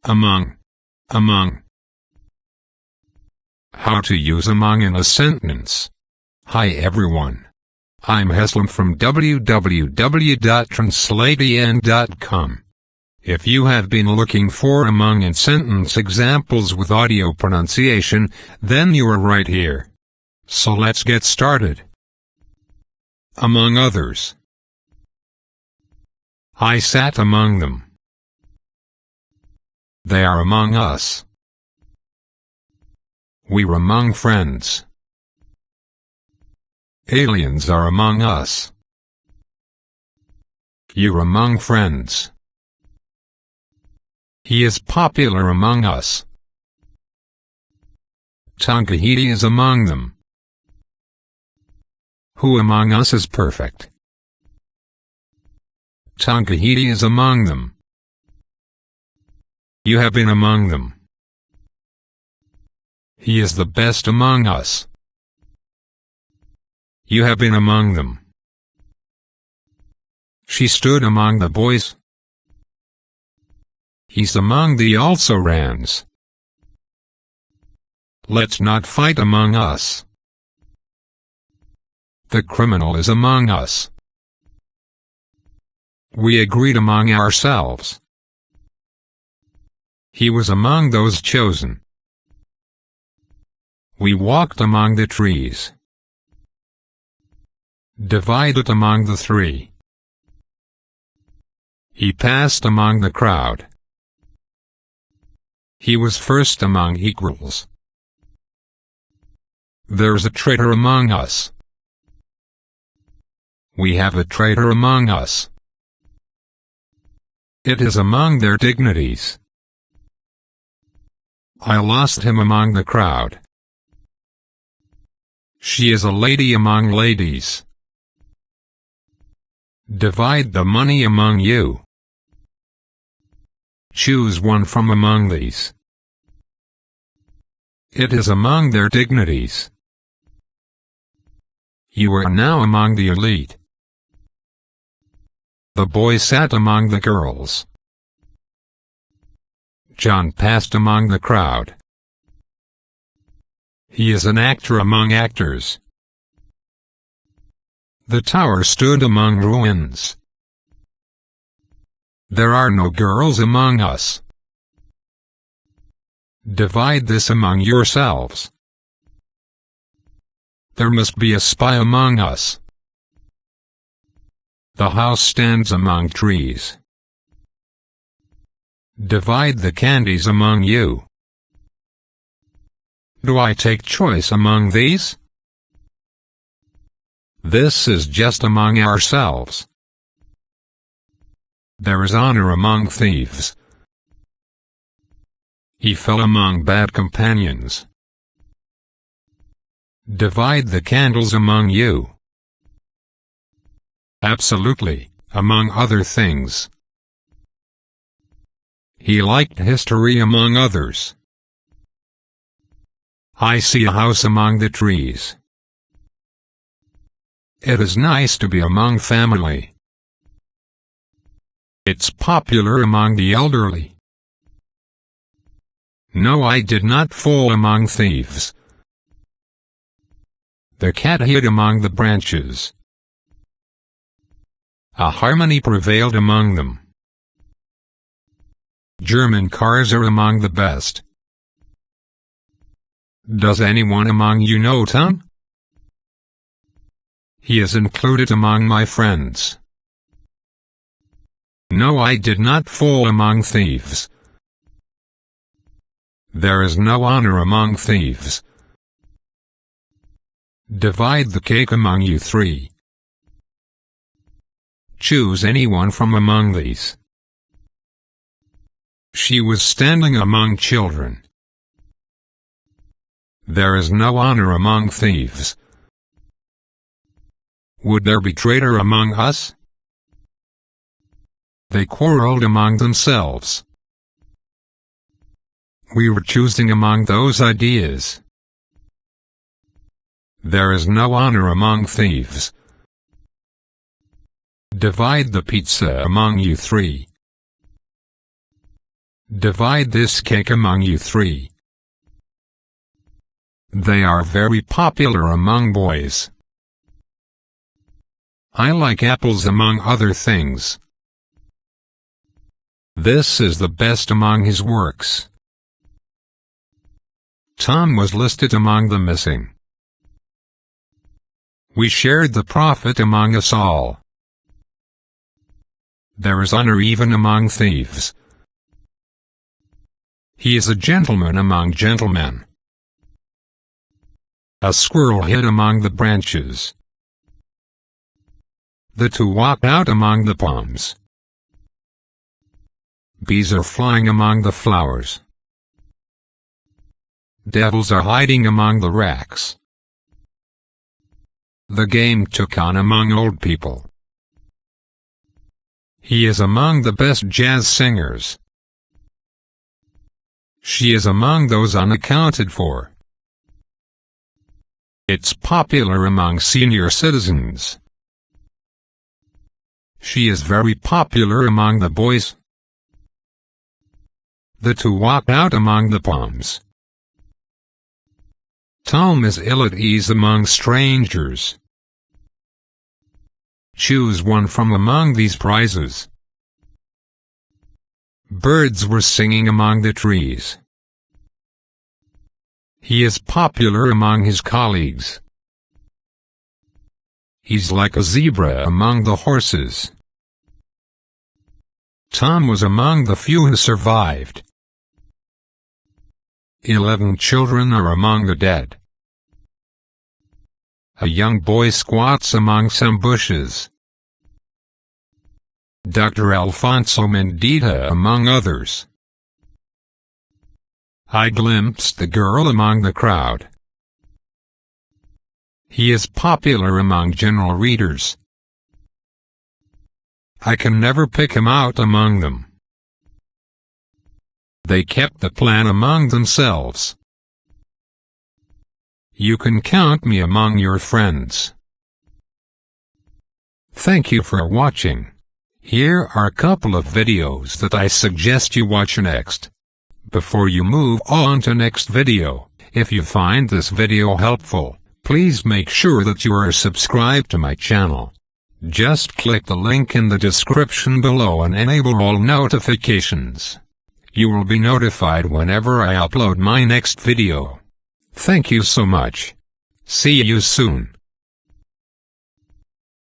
Among. Among. How to use among in a sentence. Hi everyone. I'm Heslam from www.translatein.com. If you have been looking for among in sentence examples with audio pronunciation, then you are right here. So let's get started. Among others. I sat among them. They are among us. We're among friends. Aliens are among us. You're among friends. He is popular among us. Tongahiti is among them. Who among us is perfect? Tongahiti is among them. You have been among them. He is the best among us. You have been among them. She stood among the boys. He's among the also-rans. Let's not fight among us. The criminal is among us. We agreed among ourselves. He was among those chosen. We walked among the trees. Divided among the three. He passed among the crowd. He was first among equals. There's a traitor among us. We have a traitor among us. It is among their dignities. I lost him among the crowd. She is a lady among ladies. Divide the money among you. Choose one from among these. It is among their dignities. You are now among the elite. The boy sat among the girls. John passed among the crowd. He is an actor among actors. The tower stood among ruins. There are no girls among us. Divide this among yourselves. There must be a spy among us. The house stands among trees. Divide the candies among you. Do I take choice among these? This is just among ourselves. There is honor among thieves. He fell among bad companions. Divide the candles among you. Absolutely, among other things. He liked history among others. I see a house among the trees. It is nice to be among family. It's popular among the elderly. No, I did not fall among thieves. The cat hid among the branches. A harmony prevailed among them. German cars are among the best. Does anyone among you know Tom? He is included among my friends. No, I did not fall among thieves. There is no honor among thieves. Divide the cake among you three. Choose anyone from among these. She was standing among children. There is no honor among thieves. Would there be traitor among us? They quarreled among themselves. We were choosing among those ideas. There is no honor among thieves. Divide the pizza among you three. Divide this cake among you three. They are very popular among boys. I like apples among other things. This is the best among his works. Tom was listed among the missing. We shared the profit among us all. There is honor even among thieves. He is a gentleman among gentlemen. A squirrel hid among the branches. The two walked out among the palms. Bees are flying among the flowers. Devils are hiding among the racks. The game took on among old people. He is among the best jazz singers. She is among those unaccounted for. It's popular among senior citizens. She is very popular among the boys. The two walked out among the palms. Tom is ill at ease among strangers. Choose one from among these prizes. Birds were singing among the trees. He is popular among his colleagues. He's like a zebra among the horses. Tom was among the few who survived. 11 children are among the dead. A young boy squats among some bushes. Dr. Alfonso Mendita among others. I glimpsed the girl among the crowd. He is popular among general readers. I can never pick him out among them. They kept the plan among themselves. You can count me among your friends. Thank you for watching. Here are a couple of videos that I suggest you watch next. Before you move on to next video, if you find this video helpful, please make sure that you are subscribed to my channel. Just click the link in the description below and enable all notifications. You will be notified whenever I upload my next video. Thank you so much. See you soon.